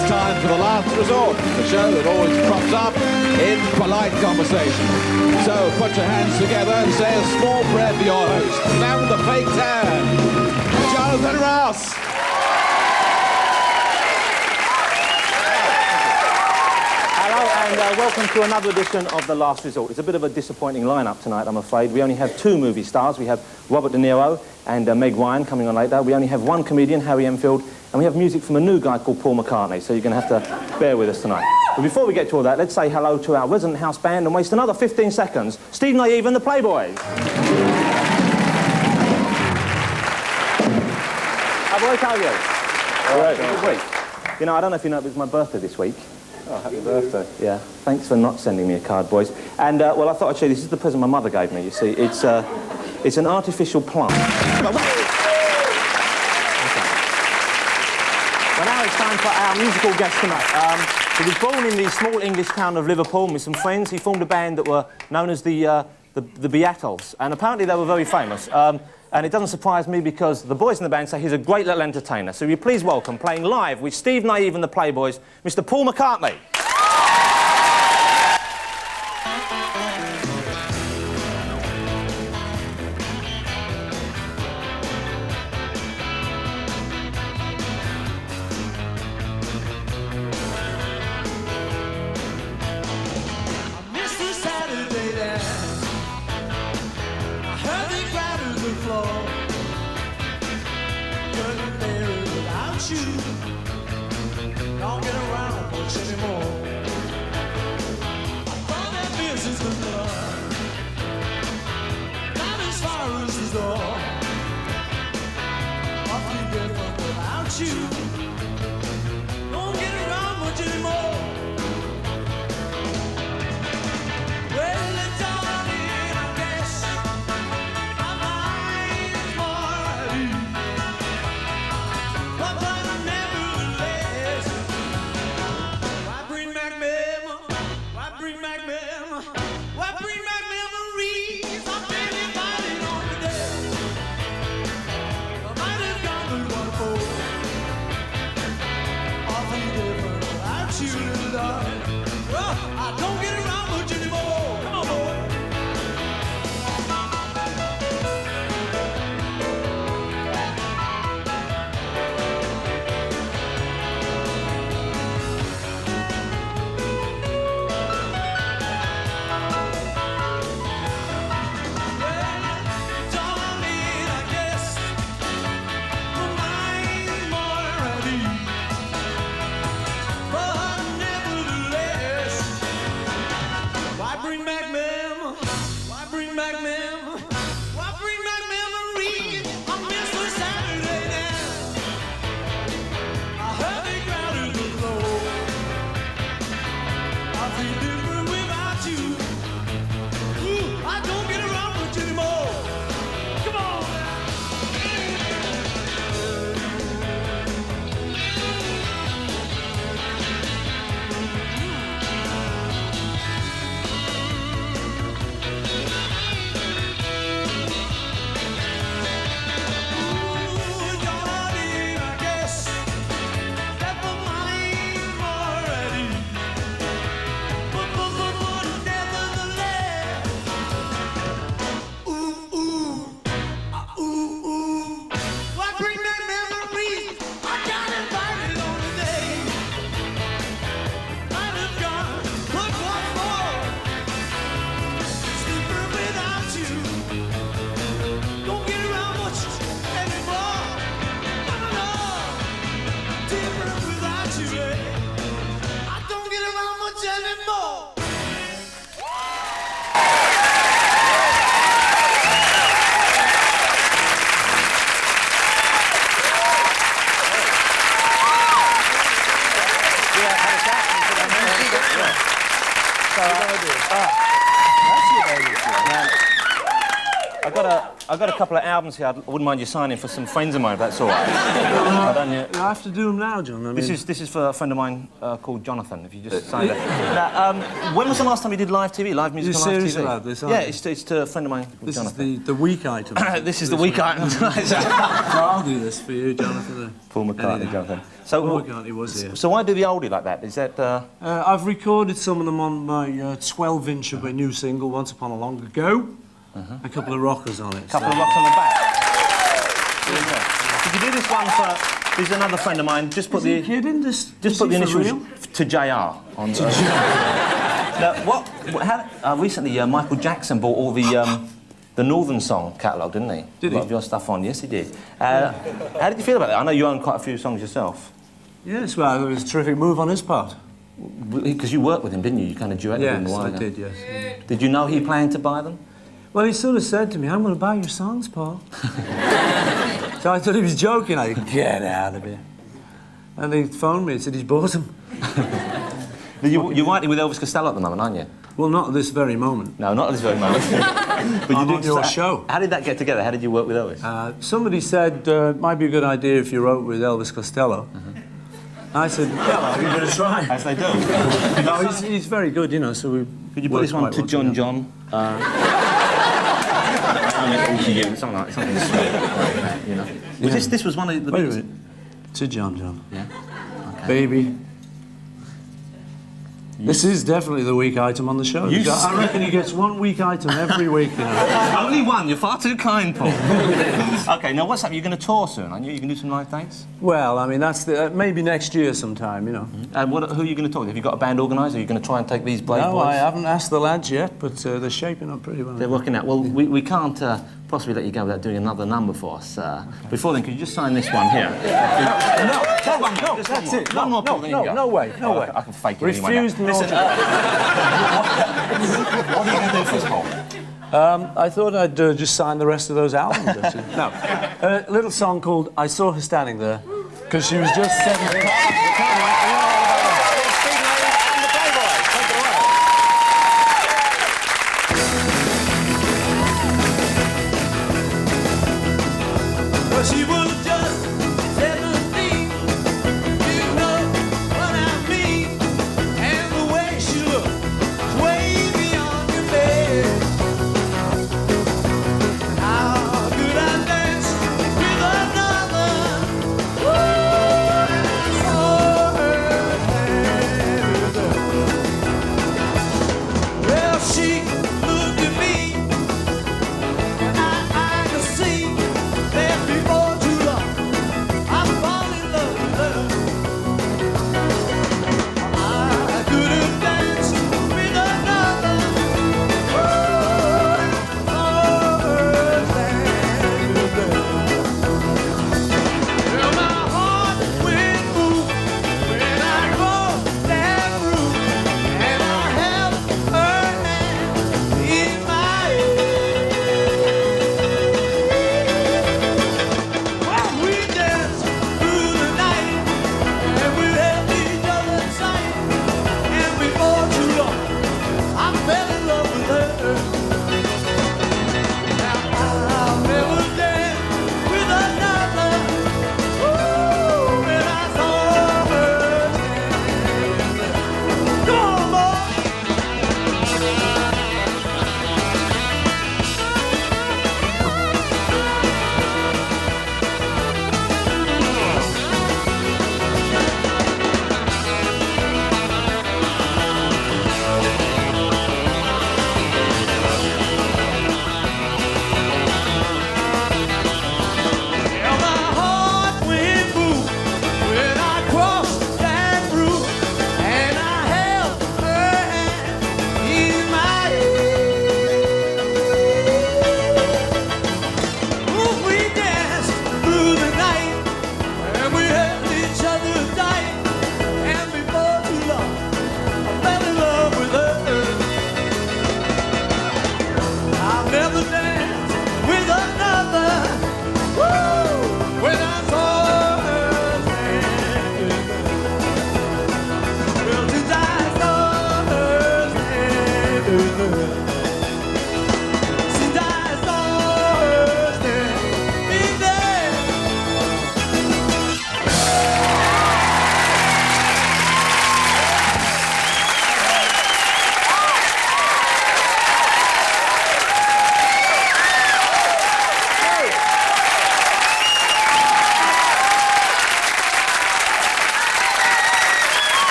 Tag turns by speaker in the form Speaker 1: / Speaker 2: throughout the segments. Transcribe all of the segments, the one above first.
Speaker 1: it's time for The Last Resort, the show that always crops up in polite conversation. So put your hands together and say a small prayer for your host, the man with the fake tan, Jonathan Rouse.
Speaker 2: Hello and welcome to another edition of The Last Resort. It's a bit of a disappointing lineup tonight, I'm afraid. We only have two movie stars. We have Robert De Niro and Meg Ryan coming on later. We only have one comedian, Harry Enfield, and we have music from a new guy called Paul McCartney, so you're going to have to bear with us tonight. But before we get to all that, let's say hello to our resident house band and waste another 15 seconds. Steve Naive and the Playboys. How are you?
Speaker 3: All right.
Speaker 2: Good week. You know, I don't know if you know, but it's my birthday this week.
Speaker 3: Oh, happy birthday.
Speaker 2: Yeah, thanks for not sending me a card, boys. And, well, I thought I'd show you, this is the present my mother gave me, you see. It's an artificial plum. Well, now it's time for our musical guest tonight. He was born in the small English town of Liverpool with some friends. He formed a band that were known as the Beatles, and apparently they were very famous. And it doesn't surprise me because the boys in the band say he's a great little entertainer. So will you please welcome, playing live with Steve Naive and the Playboys, Mr. Paul McCartney.
Speaker 4: Don't get around much anymore. I thought that business was done. Not as far as the door. Awfully different without you. Don't get around much anymore. Well, it's all in, I guess. My mind's more at ease. But nevertheless, why bring back memories? Why bring back memories? Why bring back memories of anybody on the day? I might have gone through one for awfully different without you, little darling. Well, I don't get around much anymore. Come on, boy.
Speaker 2: I've got a couple of albums here. I wouldn't mind you signing for some friends of mine, if that's all right. I don't yet.
Speaker 3: I have to do them now, John. I mean...
Speaker 2: This is for a friend of mine called Jonathan, if you just sign it. Now, when was the last time you did live TV, live music on live TV?
Speaker 3: Serious about this,
Speaker 2: yeah, it's to a friend of mine called
Speaker 3: this
Speaker 2: Jonathan.
Speaker 3: Is the week item.
Speaker 2: This is the week item tonight.
Speaker 3: So I'll do this for you, Jonathan.
Speaker 2: Paul McCartney, Jonathan. So,
Speaker 3: Paul McCartney was here.
Speaker 2: So why do the oldie like that? Is that...
Speaker 3: I've recorded some of them on my 12-inch of my new single, Once Upon a Long Ago. A couple of rockers on it.
Speaker 2: A couple of rocks on the back. Did you do this one for... This is another friend of mine. Just put
Speaker 3: Is he kidding?
Speaker 2: Just put the initials to JR on. Now, recently Michael Jackson bought all the Northern Song catalogue, didn't he?
Speaker 3: Did he?
Speaker 2: A lot of your stuff on. Yes, he did. How did you feel about that? I know you own quite a few songs yourself.
Speaker 3: Yes, well, it was a terrific move on his part.
Speaker 2: Because you worked with him, didn't you? You kind of duetted with him a while ago.
Speaker 3: Yes, I did, yes.
Speaker 2: Did you know he planned to buy them?
Speaker 3: Well, he sort of said to me, I'm going to buy your songs, Paul. So I thought he was joking. I said, get out of here. And he phoned me and said he's bought them.
Speaker 2: You're writing with Elvis Costello at the moment, aren't you?
Speaker 3: Well, not at this very moment.
Speaker 2: No, not at this very moment. But
Speaker 3: I'm on your show.
Speaker 2: How did that get together? How did you work with Elvis?
Speaker 3: Somebody said it might be a good idea if you wrote with Elvis Costello. I said, yeah, well, you're going to try.
Speaker 2: As they do.
Speaker 3: No, he's very good, you know, so we...
Speaker 2: Could you put this one to John John? Something like something sweet, you know. This was one of the...
Speaker 3: Wait a minute. To John John.
Speaker 2: Yeah. Okay.
Speaker 3: Baby. This is definitely the week item on the show. I reckon he gets one week item every week, you know.
Speaker 2: Only one? You're far too kind, Paul. OK, now what's up? You're going to tour soon, aren't you? You can do some live dates?
Speaker 3: Well, I mean, that's maybe next year sometime, you know.
Speaker 2: And who are you going to talk to? Have you got a band organised? Are you going to try and take these Blade
Speaker 3: No,
Speaker 2: boys?
Speaker 3: I haven't asked the lads yet, but they're shaping up pretty well.
Speaker 2: They're working out. Well, we can't possibly let you go without doing another number for us. Before then, could you just sign this one here?
Speaker 3: No, that's it.
Speaker 2: One more, Paul, then you can go.
Speaker 3: No way, no way.
Speaker 2: I can fake it
Speaker 3: Refused
Speaker 2: anyway. Listen, what are you going to do for us, Paul?
Speaker 3: I thought I'd just sign the rest of those albums. Actually. No. A little song called I Saw Her Standing There, because she was just 17.
Speaker 4: She was just 17, you know what I mean, and the way she looked, way beyond your bed. How could I dance with another? Ooh, I saw her standing there. Well, she looked at me, and I could see that before too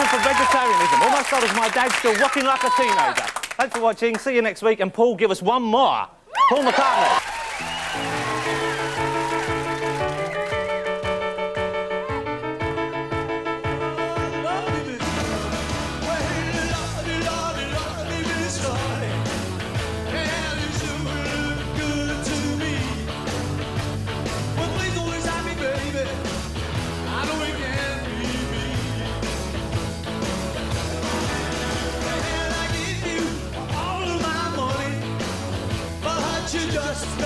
Speaker 2: Revolution for Vegetarianism. Almost started with my dad still rocking like a teenager. Thanks for watching. See you next week. And Paul, give us one more. Paul McCartney.
Speaker 4: Just